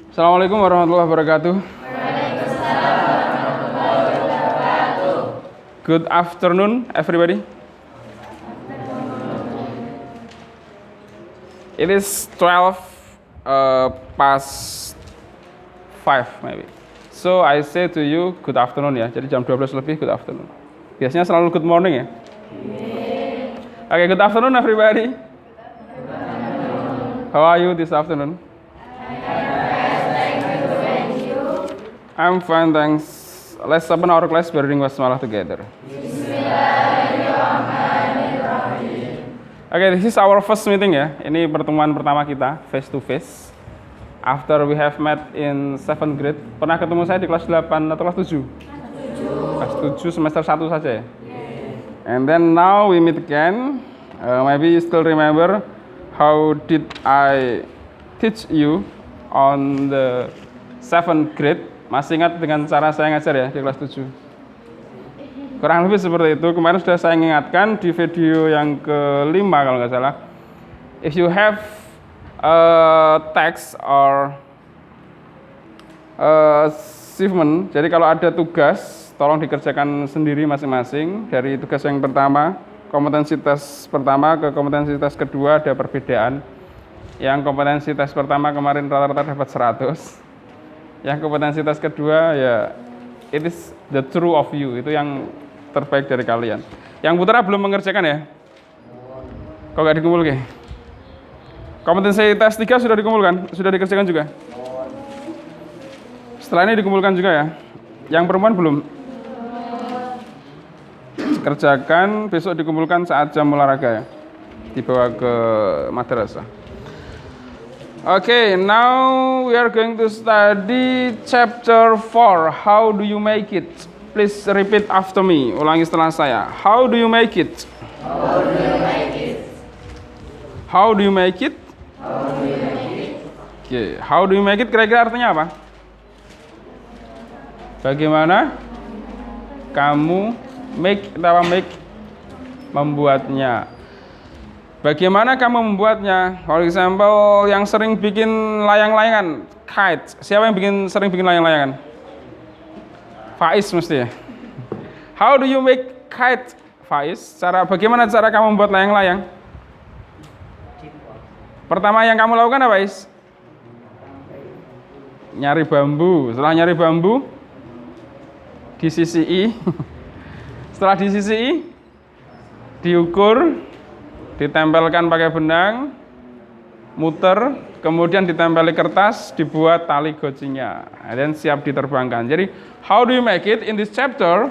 Assalamualaikum warahmatullahi wabarakatuh. Good afternoon, everybody. It is 12 past 5 maybe. So I say to you good afternoon ya. Jadi jam 12 lebih good afternoon. Biasanya selalu good morning ya. Okay, good afternoon everybody. How are you this afternoon? I'm fine, thanks. Let's open our class by reading basmalah together. Okay, this is our first meeting ya. Ini pertemuan pertama kita face to face. After we have met in 7th grade. Pernah ketemu saya di kelas 8 atau kelas 7? Kelas 7 semester 1 saja ya. And then now we meet again. Maybe you still remember how did I teach you on the 7th grade. Masih ingat dengan cara saya ngajar ya di kelas 7? Kurang lebih seperti itu. Kemarin sudah saya ingatkan di video yang kelima kalau nggak salah. If you have a text or assignment, jadi kalau ada tugas, tolong dikerjakan sendiri masing-masing. Dari tugas yang pertama, kompetensi tes pertama ke kompetensi tes kedua ada perbedaan. Yang kompetensi tes pertama kemarin rata-rata dapat 100. Yang kompetensi tes kedua ya it is the true of you, itu yang terbaik dari kalian. Yang putra belum mengerjakan ya? Kok nggak dikumpulkan? Kompetensi tes 3 sudah dikumpulkan? Sudah dikerjakan juga? Setelah ini dikumpulkan juga ya? Yang perempuan belum? Kerjakan, besok dikumpulkan saat jam olahraga ya? Dibawa ke madrasah. Okay, now we are going to study chapter 4. How do you make it? Please repeat after me. Ulangi setelah saya. How do you make it? How do you make it? How do you make it? How do you make it? Okay, how do you make it kira-kira artinya apa? Bagaimana kamu make membuatnya? Bagaimana kamu membuatnya? For example, yang sering bikin layang-layangan, kite. Siapa yang sering bikin layang-layangan? Faiz mesti ya. How do you make kite, Faiz? Bagaimana cara kamu membuat layang-layang? Pertama yang kamu lakukan apa, Faiz? Nyari bambu. Setelah nyari bambu, disisii. Setelah disisii, diukur, ditempelkan pakai benang, muter, kemudian ditempeli kertas, dibuat tali gocinya, dan siap diterbangkan. Jadi, how do you make it? In this chapter,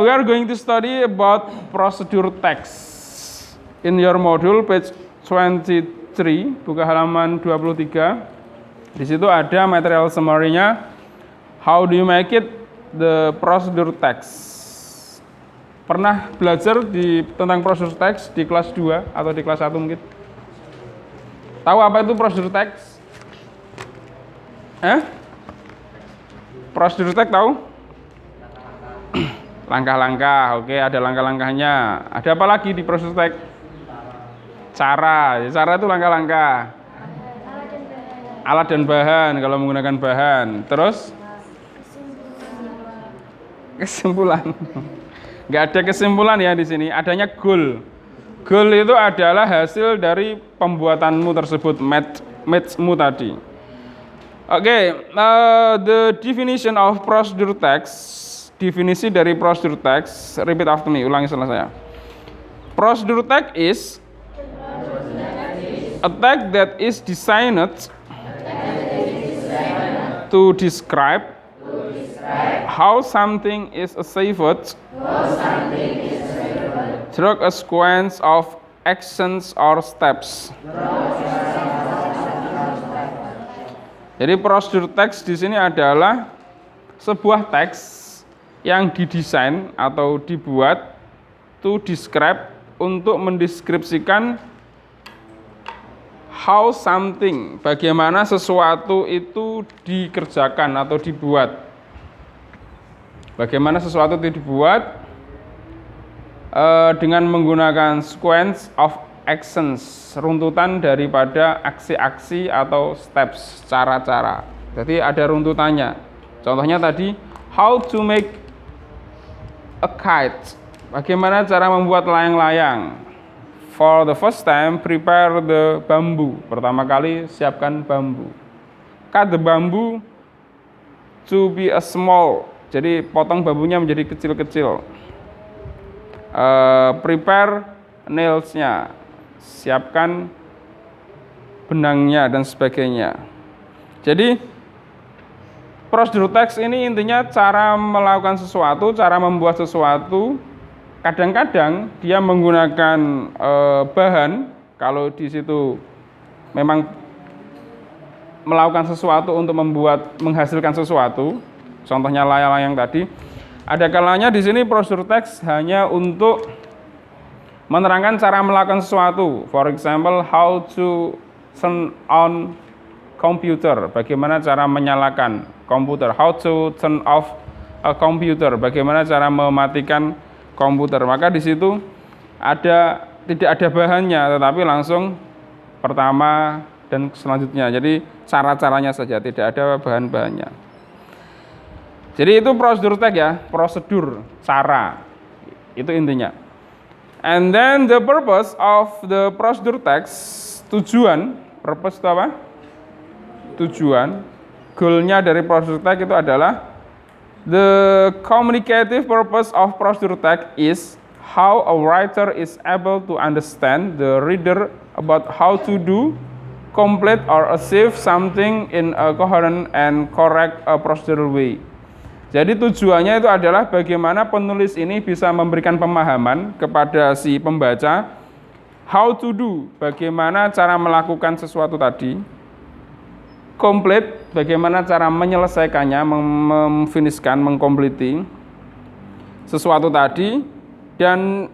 we are going to study about procedure text. In your module, page 23, buka halaman 23. Di situ ada material summary-nya. How do you make it? The procedure text. Pernah belajar tentang procedure text di kelas 2 atau di kelas 1 mungkin? Tahu apa itu procedure text? Procedure text tahu? Langkah-langkah, oke, ada langkah-langkahnya. Ada apa lagi di procedure text? Cara itu langkah-langkah. Alat dan bahan kalau menggunakan bahan. Terus? Kesimpulan. Nggak ada kesimpulan ya di sini. Adanya goal. Goal itu adalah hasil dari pembuatanmu tersebut, matchmu tadi. Oke, the definition of procedure text. Definisi dari procedure text. Repeat after me. Ulangi setelah saya. Procedure text is a text that is designed to describe how something is achieved through a sequence of actions or steps. Jadi prosedur teks di sini adalah sebuah teks yang didesain atau dibuat to describe, untuk mendeskripsikan how something, bagaimana sesuatu itu dikerjakan atau dibuat. Bagaimana sesuatu itu dibuat dengan menggunakan sequence of actions, runtutan daripada aksi-aksi atau steps, cara-cara. Jadi ada runtutannya. Contohnya tadi, how to make a kite. Bagaimana cara membuat layang-layang? For the first time, prepare the bamboo. Pertama kali siapkan bambu. Cut the bamboo to be a small. Jadi potong bambunya menjadi kecil-kecil. Prepare nails-nya. Siapkan benangnya dan sebagainya. Jadi prosedur teks ini intinya cara melakukan sesuatu, cara membuat sesuatu. Kadang-kadang dia menggunakan bahan, kalau di situ memang melakukan sesuatu untuk menghasilkan sesuatu, contohnya layang-layang tadi. Ada kalanya di sini prosedur teks hanya untuk menerangkan cara melakukan sesuatu. For example, how to turn on computer. Bagaimana cara menyalakan komputer. How to turn off a computer. Bagaimana cara mematikan komputer. Maka di situ tidak ada bahannya, tetapi langsung pertama dan selanjutnya. Jadi cara-caranya saja, tidak ada bahan-bahannya. Jadi itu prosedur teks ya, prosedur, cara. Itu intinya. And then the purpose of the procedure text, tujuan, purpose itu apa? Tujuan, goalnya dari procedure text itu adalah the communicative purpose of procedure text is how a writer is able to understand the reader about how to do, complete or achieve something in a coherent and correct procedural way. Jadi tujuannya itu adalah bagaimana penulis ini bisa memberikan pemahaman kepada si pembaca how to do, bagaimana cara melakukan sesuatu tadi, complete, bagaimana cara menyelesaikannya, memfinishkan, mengkompliti sesuatu tadi, dan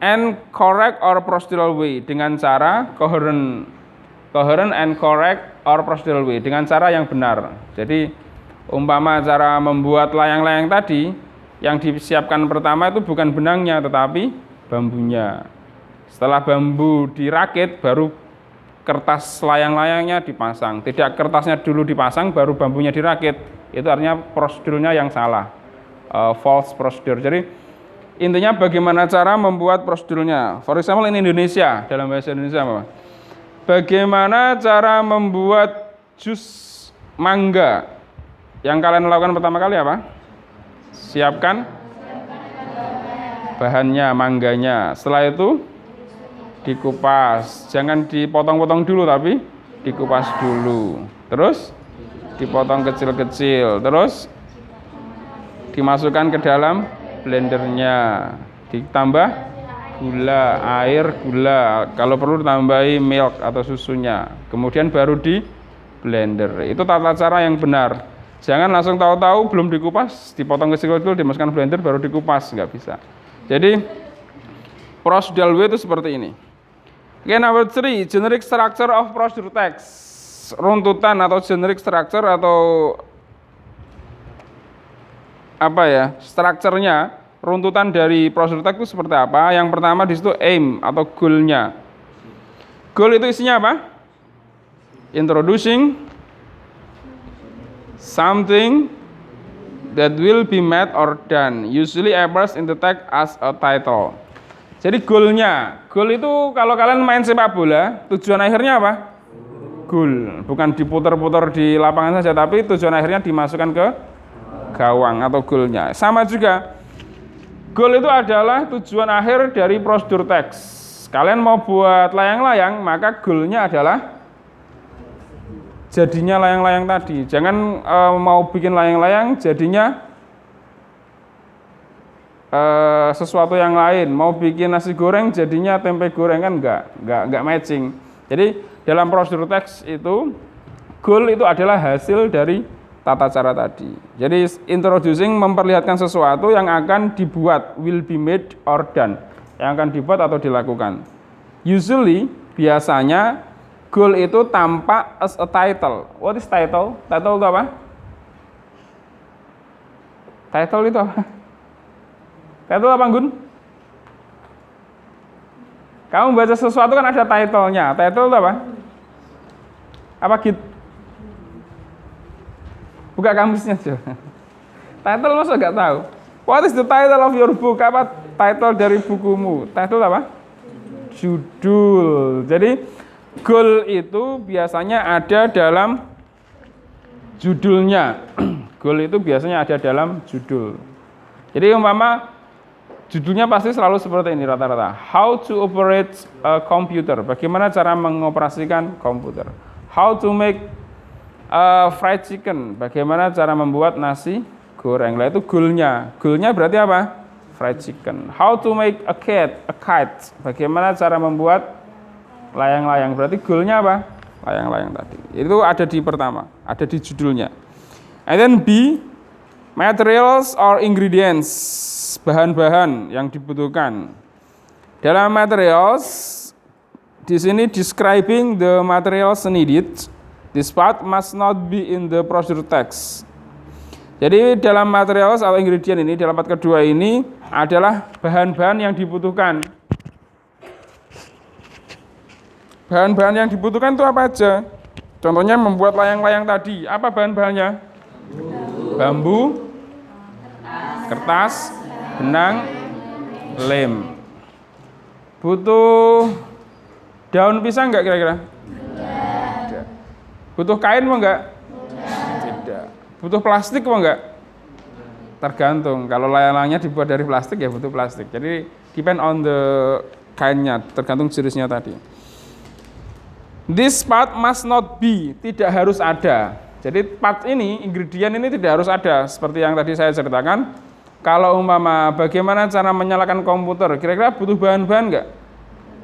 and correct or procedural way, dengan cara coherent and correct or procedural way, dengan cara yang benar. Jadi umpama cara membuat layang-layang tadi, yang disiapkan pertama itu bukan benangnya tetapi bambunya. Setelah bambu dirakit baru kertas layang-layangnya dipasang. Tidak kertasnya dulu dipasang baru bambunya dirakit. Itu artinya prosedurnya yang salah. False procedure. Jadi intinya bagaimana cara membuat prosedurnya. For example in Indonesia, dalam bahasa Indonesia apa? Bagaimana cara membuat jus mangga? Yang kalian lakukan pertama kali apa? Siapkan bahannya, mangganya. Setelah itu dikupas. Jangan dipotong-potong dulu tapi dikupas dulu. Terus dipotong kecil-kecil. Terus dimasukkan ke dalam blendernya. Ditambah gula, air, gula. Kalau perlu ditambahi milk atau susunya. Kemudian baru di blender. Itu tata cara yang benar. Jangan langsung tahu-tahu belum dikupas, dipotong kecil-kecil, dimasukkan blender baru dikupas, nggak bisa. Jadi procedural way itu seperti ini. Oke, number 3, generic structure of procedure text. Runtutan atau generic structure atau apa ya? Strukturnya, runtutan dari procedure text itu seperti apa? Yang pertama di situ aim atau goal-nya. Goal itu isinya apa? Introducing something that will be made or done, usually appears in the text as a title. Jadi goalnya, goal itu kalau kalian main sepak bola, tujuan akhirnya apa? Goal, bukan diputar-putar di lapangan saja, tapi tujuan akhirnya dimasukkan ke gawang atau goalnya. Sama juga, goal itu adalah tujuan akhir dari prosedur teks. Kalian mau buat layang-layang, maka goalnya adalah jadinya layang-layang tadi. Jangan mau bikin layang-layang jadinya sesuatu yang lain. Mau bikin nasi goreng jadinya tempe goreng, kan enggak matching. Jadi dalam prosedur teks itu goal itu adalah hasil dari tata cara tadi. Jadi introducing memperlihatkan sesuatu yang akan dibuat, will be made or done, yang akan dibuat atau dilakukan. Usually biasanya goal itu tampak as a title. What is title? Title itu apa? Title itu apa? Title apa, Gun? Kamu baca sesuatu kan ada title-nya. Title itu apa? Apa gitu? Buka kamusnya aja. Title masa nggak tahu. What is the title of your book? Apa title dari bukumu? Title apa? Judul. Jadi goal itu biasanya ada dalam judulnya. Goal itu biasanya ada dalam judul. Jadi umpama judulnya pasti selalu seperti ini rata-rata. How to operate a computer. Bagaimana cara mengoperasikan komputer. How to make fried chicken. Bagaimana cara membuat nasi goreng. Lah itu goalnya. Goalnya berarti apa? Fried chicken. How to make a kite. Bagaimana cara membuat layang-layang. Berarti goalnya apa? Layang-layang tadi. Itu ada di pertama. Ada di judulnya. And then B, materials or ingredients. Bahan-bahan yang dibutuhkan. Dalam materials, di sini describing the materials needed. This part must not be in the brochure text. Jadi dalam materials atau ingredient ini, dalam part kedua ini adalah bahan-bahan yang dibutuhkan. Bahan-bahan yang dibutuhkan itu apa aja? Contohnya membuat layang-layang tadi. Apa bahan-bahannya? Bambu, kertas, benang, lem. Butuh daun pisang enggak kira-kira? Tidak. Butuh kain mau enggak? Tidak. Butuh plastik mau enggak? Tergantung. Kalau layang-layangnya dibuat dari plastik ya butuh plastik. Jadi depend on the kainnya, tergantung jenisnya tadi. This part must not be, tidak harus ada. Jadi part ini, ingredient ini tidak harus ada. Seperti yang tadi saya ceritakan. Kalau umpama bagaimana cara menyalakan komputer, kira-kira butuh bahan-bahan enggak?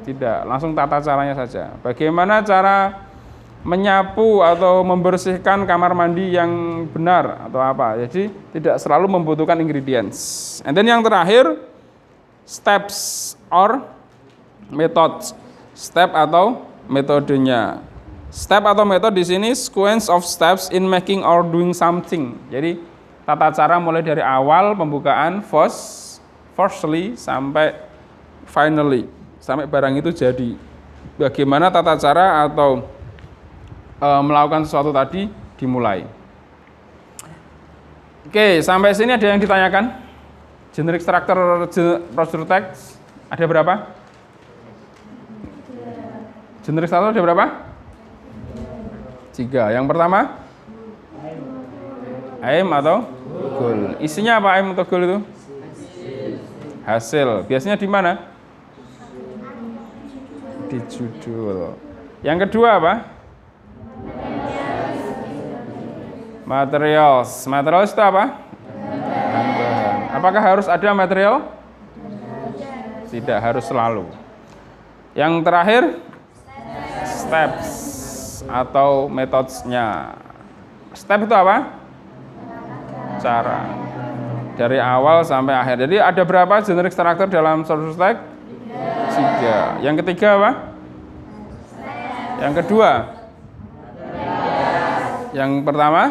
Tidak, langsung tata caranya saja. Bagaimana cara menyapu atau membersihkan kamar mandi yang benar atau apa. Jadi tidak selalu membutuhkan ingredients. And then yang terakhir, steps or methods. Step atau metodenya. Step atau metode di sini sequence of steps in making or doing something. Jadi tata cara mulai dari awal pembukaan firstly sampai finally, sampai barang itu jadi. Bagaimana tata cara atau melakukan sesuatu tadi dimulai. Oke, sampai sini ada yang ditanyakan? Generic structure procedure text ada berapa? Generic structure ada berapa? 3. Yang pertama? Aim atau goal. Isinya apa aim atau goal itu? Hasil. Biasanya di mana? Di judul. Yang kedua apa? Materials. Materials itu apa? Bahan-bahan. Apakah harus ada material? Tidak harus selalu. Yang terakhir? Steps atau metodenya. Step itu apa? Cara. Dari awal sampai akhir. Jadi ada berapa generic structure dalam source text? 3. Yang ketiga apa? Yang kedua? Yang pertama?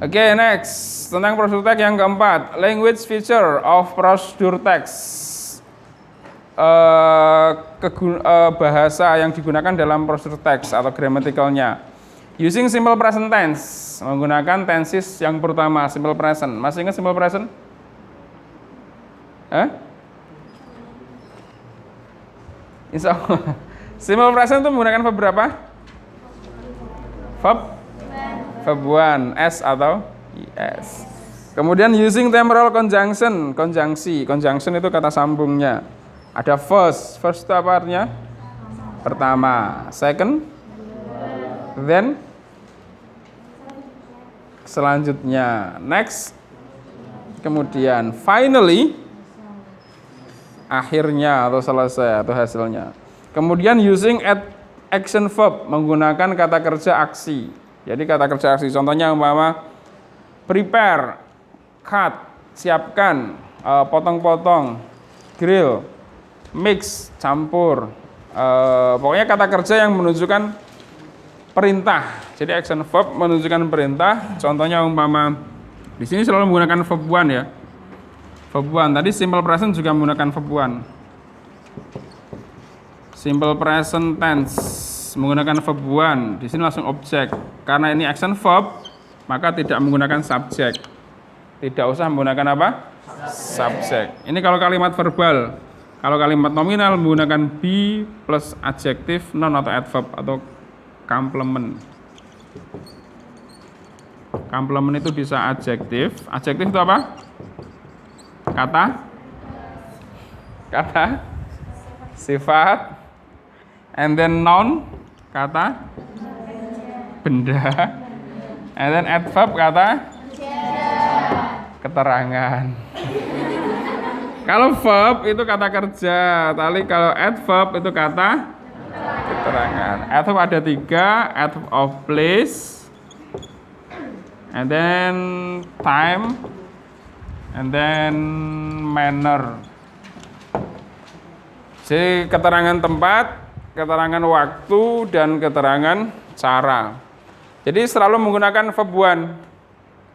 Oke, next. Tentang procedure text yang keempat. Language feature of procedure text. Bahasa yang digunakan dalam procedure text atau grammaticalnya. Using simple present tense. Menggunakan tenses yang pertama, simple present. Masih ingat simple present? Insya Allah. Simple present itu menggunakan verb berapa? Verb 1, S atau IS. Kemudian using temporal conjunction, konjungsi. Conjunction itu kata sambungnya. Ada first. First itu apa artinya? Pertama. Second. Then. Selanjutnya. Next. Kemudian finally. Akhirnya atau selesai atau hasilnya. Kemudian using action verb, menggunakan kata kerja aksi. Jadi kata kerja aksi, contohnya umpama prepare, cut, siapkan, potong-potong, grill, mix, campur. Pokoknya kata kerja yang menunjukkan perintah. Jadi action verb menunjukkan perintah. Contohnya umpama di sini selalu menggunakan verb 1 ya. Verb 1. Tadi simple present juga menggunakan verb 1. Simple present tense menggunakan verb one. Di sini langsung objek. Karena ini action verb, maka tidak menggunakan subjek. Tidak usah menggunakan apa? Subjek. Ini kalau kalimat verbal. Kalau kalimat nominal menggunakan be plus adjektif, noun atau adverb atau complement. Complement itu bisa adjektif. Adjektif itu apa? Kata, sifat, and then noun, kata, benda, and then adverb, kata, keterangan. Kalau verb itu kata kerja, tapi kalau adverb itu kata keterangan. Adverb ada 3, adverb of place, and then time, and then manner. Jadi keterangan tempat, keterangan waktu, dan keterangan cara. Jadi selalu menggunakan verb one.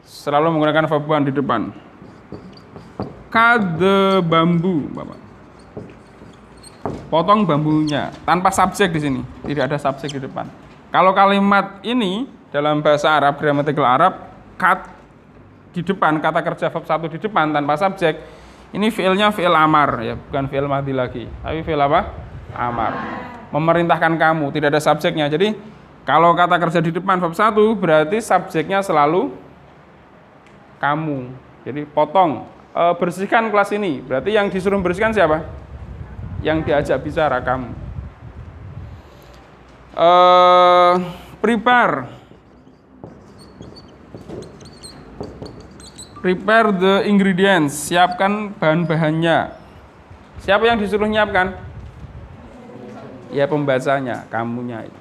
Selalu menggunakan verb one di depan. Cut the bambu, Bapak. Potong bambunya, tanpa subjek di sini. Tidak ada subjek di depan. Kalau kalimat ini dalam bahasa Arab, gramatikal Arab, cut di depan, kata kerja verb 1 di depan tanpa subjek, ini fiilnya fiil amar, ya, bukan fiil madhi lagi, tapi fiil apa? Amar. Memerintahkan kamu, tidak ada subjeknya. Jadi kalau kata kerja di depan verb 1 berarti subjeknya selalu kamu. Jadi potong, bersihkan kelas ini. Berarti yang disuruh bersihkan siapa? Yang diajak bicara, kamu. Prepare the ingredients, siapkan bahan-bahannya. Siapa yang disuruh nyiapkan? Ya pembacanya, kamunya itu.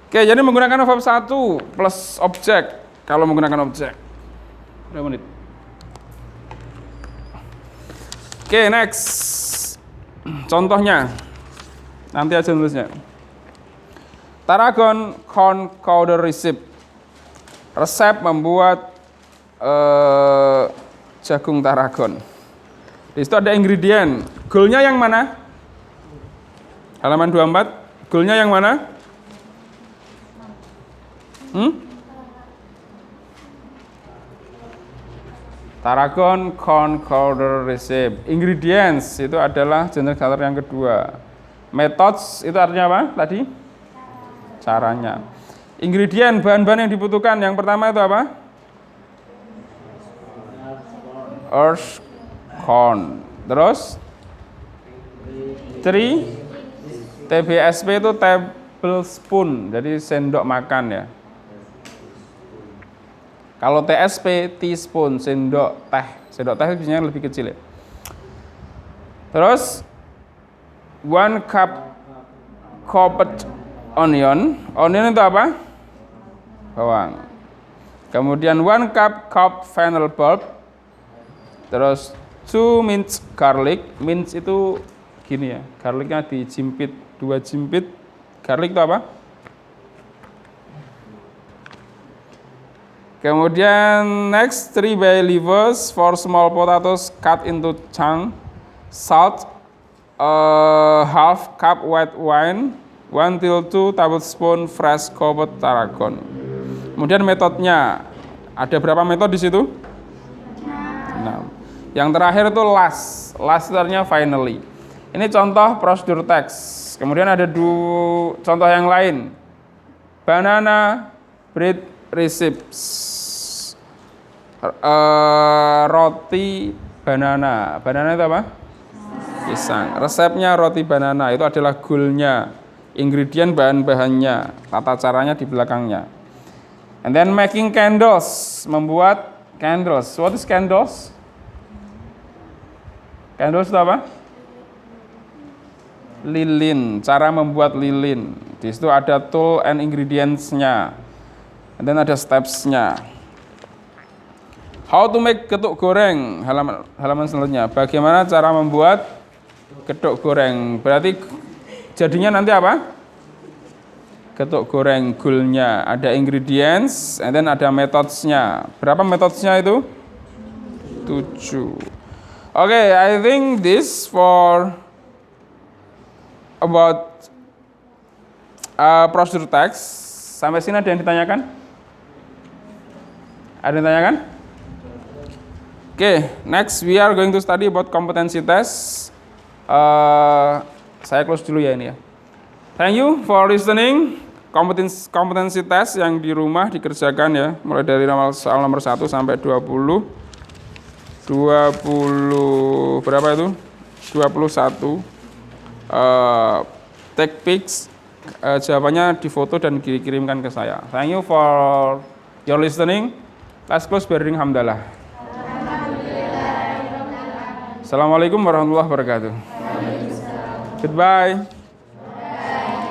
Oke, jadi menggunakan verb 1 plus objek. Kalau menggunakan objek. Berapa menit? Oke, next. Contohnya. Nanti aja nulisnya. Tarragon corn chowder recipe. Resep membuat jagung tarragon. Di situ ada ingredient. Goalnya yang mana? Halaman 24. Goalnya yang mana? Tarragon corn chowder recipe. Ingredients itu adalah general kata yang kedua. Methods itu artinya apa tadi? Caranya. Ingredient, bahan-bahan yang dibutuhkan. Yang pertama itu apa? Earth corn. Terus 3 TBSP itu tablespoon, jadi sendok makan ya. Kalau TSP teaspoon, sendok teh. Sendok teh biasanya lebih kecil ya. Terus 1 cup chopped onion. Onion itu apa? Bawang. Kemudian 1 cup fennel bulb. Terus 2 minced garlic. Mince itu gini ya, garlicnya dijimpit, 2 jimpit. Garlic itu apa? Kemudian next 3 bay leaves, 4 small potatoes cut into chunks, salt, half cup white wine, 1 till 2 tablespoon fresh chopped tarragon. Kemudian metodenya, ada berapa metode di situ? 6. Yang terakhir itu last itu artinya finally. Ini contoh prosedur teks. Kemudian ada 2 contoh yang lain. Banana bread recipes. Roti banana. Banana itu apa? Pisang. Resepnya roti banana, itu adalah goalnya. Ingredient, bahan-bahannya, tata caranya di belakangnya. And then making candles, membuat candles. What is candles? Candles itu apa? Lilin, cara membuat lilin. Di situ ada tool and ingredients-nya. Dan ada steps-nya. How to make getuk goreng, halaman selanjutnya. Bagaimana cara membuat getuk goreng? Berarti jadinya nanti apa? Getuk goreng, goalnya. Ada ingredients, and then ada methods-nya. Berapa methods-nya itu? 7. Okay, I think this for about prosedur text. Sampai sini ada yang ditanyakan? Ada yang ditanyakan? Okay, next we are going to study about competency test. Saya close dulu ya ini ya. Thank you for listening. Competency test yang di rumah dikerjakan ya, mulai dari soal nomor 1 sampai 20 berapa itu? 21. Take pics, jawabannya difoto dan dikirimkan ke saya. Thank you for your listening. Let's close by reading hamdalah. Assalamualaikum warahmatullahi wabarakatuh. Goodbye.